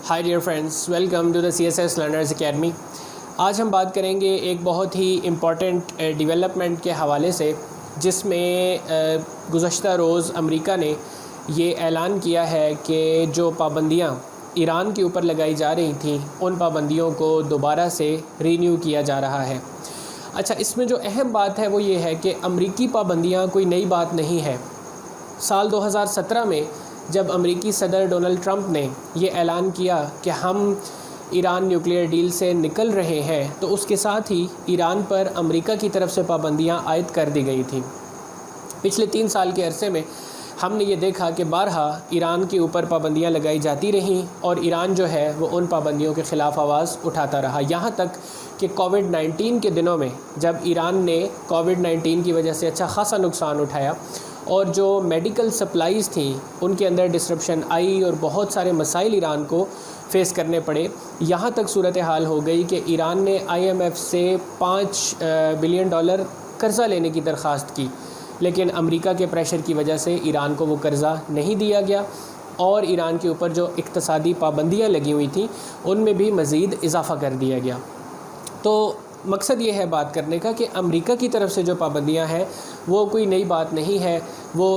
High dear friends, welcome to the CSS learners academy. آج ہم بات کریں گے ایک بہت ہی امپورٹنٹ ڈیولپمنٹ کے حوالے سے، جس میں گزشتہ روز امریکہ نے یہ اعلان کیا ہے کہ جو پابندیاں ایران کے اوپر لگائی جا رہی تھیں ان پابندیوں کو دوبارہ سے رینیو کیا جا رہا ہے۔ اچھا، اس میں جو اہم بات ہے وہ یہ ہے کہ امریکی پابندیاں کوئی نئی بات نہیں ہے۔ سال 2017 میں جب امریکی صدر ڈونلڈ ٹرمپ نے یہ اعلان کیا کہ ہم ایران نیوکلیئر ڈیل سے نکل رہے ہیں، تو اس کے ساتھ ہی ایران پر امریکہ کی طرف سے پابندیاں عائد کر دی گئی تھیں۔ پچھلے 3 سال کے عرصے میں ہم نے یہ دیکھا کہ بارہا ایران کے اوپر پابندیاں لگائی جاتی رہیں اور ایران جو ہے وہ ان پابندیوں کے خلاف آواز اٹھاتا رہا، یہاں تک کہ کووڈ-19 کے دنوں میں جب ایران نے کووڈ-19 کی وجہ سے اچھا خاصا نقصان اٹھایا اور جو میڈیکل سپلائز تھیں ان کے اندر ڈسرپشن آئی اور بہت سارے مسائل ایران کو فیس کرنے پڑے، یہاں تک صورتحال ہو گئی کہ ایران نے IMF سے $5 بلین قرضہ لینے کی درخواست کی، لیکن امریکہ کے پریشر کی وجہ سے ایران کو وہ قرضہ نہیں دیا گیا اور ایران کے اوپر جو اقتصادی پابندیاں لگی ہوئی تھیں ان میں بھی مزید اضافہ کر دیا گیا۔ تو مقصد یہ ہے بات کرنے کا کہ امریکہ کی طرف سے جو پابندیاں ہیں وہ کوئی نئی بات نہیں ہے، وہ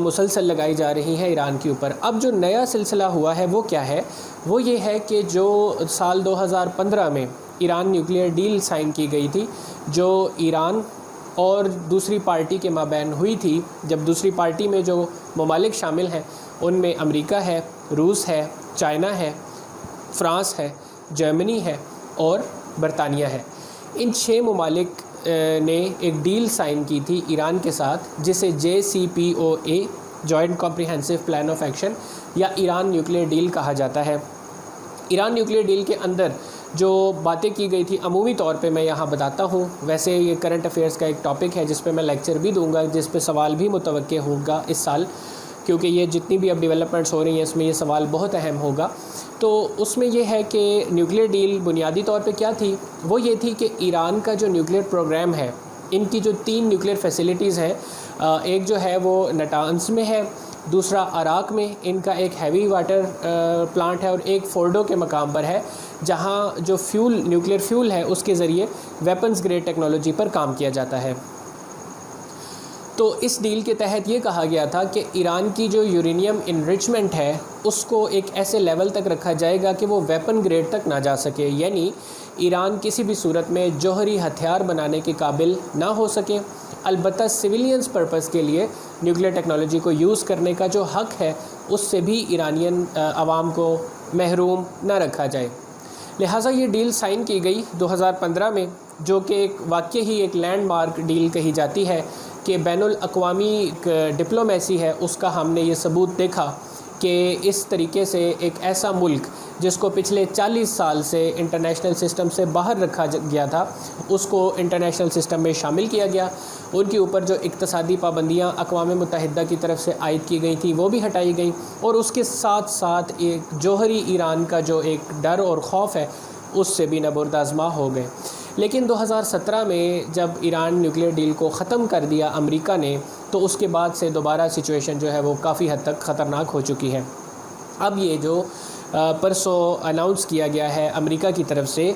مسلسل لگائی جا رہی ہیں ایران کے اوپر۔ اب جو نیا سلسلہ ہوا ہے وہ کیا ہے؟ وہ یہ ہے کہ جو سال 2015 میں ایران نیوکلیئر ڈیل سائن کی گئی تھی، جو ایران اور دوسری پارٹی کے مابین ہوئی تھی، جب دوسری پارٹی میں جو ممالک شامل ہیں ان میں امریکہ ہے، روس ہے، چائنا ہے، فرانس ہے، جرمنی ہے اور برطانیہ ہے۔ ان 6 ممالک نے ایک ڈیل سائن کی تھی ایران کے ساتھ، جسے JCPOA joint comprehensive plan of action یا ایران نیوکلیئر ڈیل کہا جاتا ہے۔ ایران نیوکلیئر ڈیل کے اندر جو باتیں کی گئی تھی عمومی طور پہ میں یہاں بتاتا ہوں، ویسے یہ کرنٹ افیئرس کا ایک ٹاپک ہے جس پہ میں لیکچر بھی دوں گا، جس پہ سوال بھی متوقع ہوگا اس سال، کیونکہ یہ جتنی بھی اب ڈیولپمنٹس ہو رہی ہیں اس میں یہ سوال بہت اہم ہوگا۔ تو اس میں یہ ہے کہ نیوکلیئر ڈیل بنیادی طور پہ کیا تھی؟ وہ یہ تھی کہ ایران کا جو نیوکلیئر پروگرام ہے، ان کی جو 3 نیوکلیئر فیسلٹیز ہیں، ایک جو ہے وہ نٹانز میں ہے، دوسرا عراق میں ان کا ایک ہیوی واٹر پلانٹ ہے اور ایک فورڈو کے مقام پر ہے، جہاں جو نیوکلیئر فیول ہے اس کے ذریعے ویپنز گریڈ ٹیکنالوجی پر کام کیا جاتا ہے۔ تو اس ڈیل کے تحت یہ کہا گیا تھا کہ ایران کی جو یورینیم انریچمنٹ ہے اس کو ایک ایسے لیول تک رکھا جائے گا کہ وہ ویپن گریڈ تک نہ جا سکے، یعنی ایران کسی بھی صورت میں جوہری ہتھیار بنانے کے قابل نہ ہو سکے، البتہ سویلینز پرپس کے لیے نیوکلیئر ٹیکنالوجی کو یوز کرنے کا جو حق ہے اس سے بھی ایرانین عوام کو محروم نہ رکھا جائے۔ لہٰذا یہ ڈیل سائن کی گئی 2015 میں، جو کہ ایک واقعی ہی ایک لینڈ مارک ڈیل کہی جاتی ہے کہ بین الاقوامی ڈپلومیسی ہے اس کا ہم نے یہ ثبوت دیکھا کہ اس طریقے سے ایک ایسا ملک جس کو پچھلے 40 سال سے انٹرنیشنل سسٹم سے باہر رکھا گیا تھا، اس کو انٹرنیشنل سسٹم میں شامل کیا گیا، ان کے اوپر جو اقتصادی پابندیاں اقوام متحدہ کی طرف سے عائد کی گئی تھیں وہ بھی ہٹائی گئیں، اور اس کے ساتھ ساتھ ایک جوہری ایران کا جو ایک ڈر اور خوف ہے اس سے بھی نبرد آزما ہو گئے۔ لیکن 2017 میں جب ایران نیوکلیئر ڈیل کو ختم کر دیا امریکہ نے، تو اس کے بعد سے دوبارہ سچویشن جو ہے وہ کافی حد تک خطرناک ہو چکی ہے۔ اب یہ جو پرسوں اناؤنس کیا گیا ہے امریکہ کی طرف سے،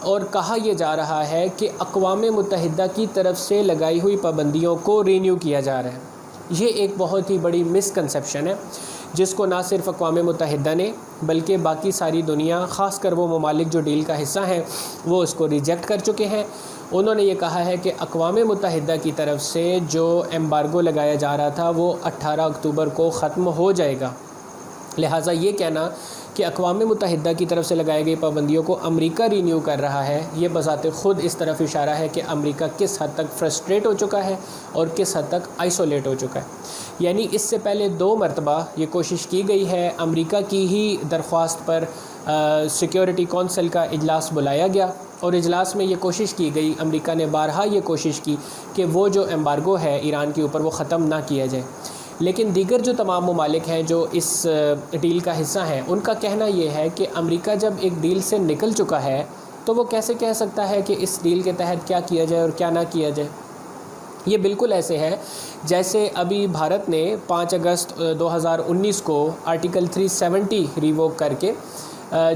اور کہا یہ جا رہا ہے کہ اقوام متحدہ کی طرف سے لگائی ہوئی پابندیوں کو رینیو کیا جا رہا ہے، یہ ایک بہت ہی بڑی مسکنسیپشن ہے جس کو نہ صرف اقوام متحدہ نے بلکہ باقی ساری دنیا، خاص کر وہ ممالک جو ڈیل کا حصہ ہیں، وہ اس کو ریجیکٹ کر چکے ہیں۔ انہوں نے یہ کہا ہے کہ اقوام متحدہ کی طرف سے جو ایمبارگو لگایا جا رہا تھا وہ 18 اکتوبر کو ختم ہو جائے گا، لہٰذا یہ کہنا کہ اقوام متحدہ کی طرف سے لگائی گئی پابندیوں کو امریکہ رینیو کر رہا ہے، یہ بذات خود اس طرف اشارہ ہے کہ امریکہ کس حد تک فرسٹریٹ ہو چکا ہے اور کس حد تک آئسولیٹ ہو چکا ہے۔ یعنی اس سے پہلے 2 مرتبہ یہ کوشش کی گئی ہے، امریکہ کی ہی درخواست پر سیکیورٹی کونسل کا اجلاس بلایا گیا اور اجلاس میں یہ کوشش کی گئی، امریکہ نے بارہا یہ کوشش کی کہ وہ جو ایمبارگو ہے ایران کے اوپر وہ ختم نہ کیا جائے، لیکن دیگر جو تمام ممالک ہیں جو اس ڈیل کا حصہ ہیں ان کا کہنا یہ ہے کہ امریکہ جب ایک ڈیل سے نکل چکا ہے تو وہ کیسے کہہ سکتا ہے کہ اس ڈیل کے تحت کیا کیا جائے اور کیا نہ کیا جائے۔ یہ بالکل ایسے ہے جیسے ابھی بھارت نے 5 اگست 2019 کو آرٹیکل 370 ریووک کر کے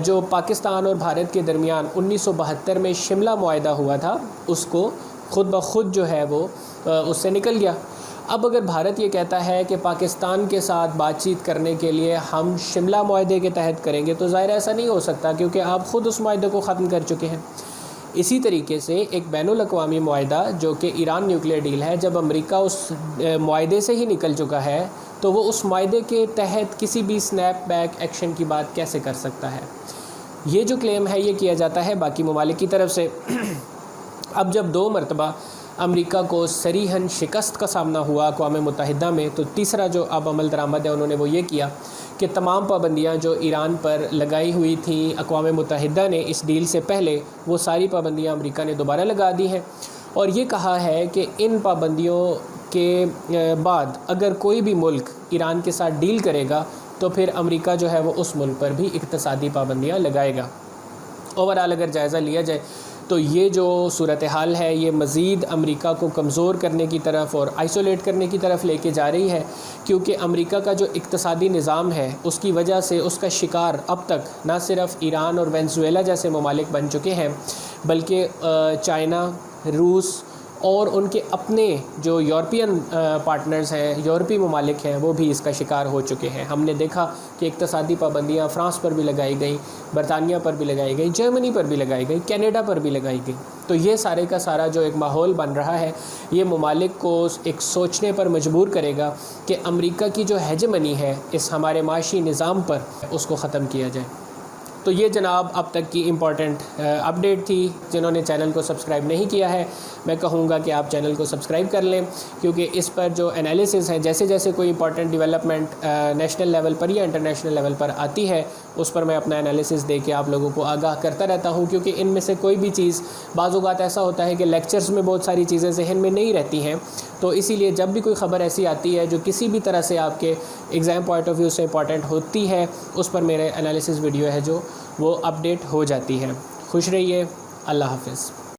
جو پاکستان اور بھارت کے درمیان 1972 میں شملہ معاہدہ ہوا تھا اس کو خود بخود جو ہے وہ اس سے نکل گیا۔ اب اگر بھارت یہ کہتا ہے کہ پاکستان کے ساتھ بات چیت کرنے کے لیے ہم شملہ معاہدے کے تحت کریں گے، تو ظاہر ایسا نہیں ہو سکتا کیونکہ آپ خود اس معاہدے کو ختم کر چکے ہیں۔ اسی طریقے سے ایک بین الاقوامی معاہدہ جو کہ ایران نیوکلیئر ڈیل ہے، جب امریکہ اس معاہدے سے ہی نکل چکا ہے تو وہ اس معاہدے کے تحت کسی بھی سنیپ بیک ایکشن کی بات کیسے کر سکتا ہے؟ یہ جو کلیم ہے یہ کیا جاتا ہے باقی ممالک کی طرف سے۔ اب جب 2 مرتبہ امریکہ کو صریحاً شکست کا سامنا ہوا اقوام متحدہ میں، تو تیسرا جو اب عمل درآمد ہے انہوں نے وہ یہ کیا کہ تمام پابندیاں جو ایران پر لگائی ہوئی تھیں اقوام متحدہ نے اس ڈیل سے پہلے، وہ ساری پابندیاں امریکہ نے دوبارہ لگا دی ہیں، اور یہ کہا ہے کہ ان پابندیوں کے بعد اگر کوئی بھی ملک ایران کے ساتھ ڈیل کرے گا تو پھر امریکہ جو ہے وہ اس ملک پر بھی اقتصادی پابندیاں لگائے گا۔ اوورآل اگر جائزہ لیا جائے تو یہ جو صورتحال ہے یہ مزید امریکہ کو کمزور کرنے کی طرف اور آئسولیٹ کرنے کی طرف لے کے جا رہی ہے، کیونکہ امریکہ کا جو اقتصادی نظام ہے اس کی وجہ سے اس کا شکار اب تک نہ صرف ایران اور وینزویلا جیسے ممالک بن چکے ہیں، بلکہ چائنا، روس اور ان کے اپنے جو یورپین پارٹنرز ہیں، یورپی ممالک ہیں، وہ بھی اس کا شکار ہو چکے ہیں۔ ہم نے دیکھا کہ اقتصادی پابندیاں فرانس پر بھی لگائی گئیں، برطانیہ پر بھی لگائی گئی، جرمنی پر بھی لگائی گئی، کینیڈا پر بھی لگائی گئی۔ تو یہ سارے کا سارا جو ایک ماحول بن رہا ہے یہ ممالک کو ایک سوچنے پر مجبور کرے گا کہ امریکہ کی جو ہیجمنی ہے اس ہمارے معاشی نظام پر، اس کو ختم کیا جائے۔ تو یہ جناب اب تک کی امپورٹنٹ اپڈیٹ تھی۔ جنہوں نے چینل کو سبسکرائب نہیں کیا ہے میں کہوں گا کہ آپ چینل کو سبسکرائب کر لیں، کیونکہ اس پر جو انالیسز ہیں، جیسے جیسے کوئی امپورٹنٹ ڈیولپمنٹ نیشنل لیول پر یا انٹرنیشنل لیول پر آتی ہے اس پر میں اپنا انالیسز دے کے آپ لوگوں کو آگاہ کرتا رہتا ہوں، کیونکہ ان میں سے کوئی بھی چیز، بعض اوقات ایسا ہوتا ہے کہ لیکچرز میں بہت ساری چیزیں ذہن میں نہیں رہتی ہیں، تو اسی لیے جب بھی کوئی خبر ایسی آتی ہے جو کسی بھی طرح سے آپ کے ایگزام پوائنٹ آف ویو سے امپورٹنٹ ہوتی ہے، اس پر میرے انالیسز ویڈیو ہے جو وہ اپڈیٹ ہو جاتی ہے۔ خوش رہیے، اللہ حافظ۔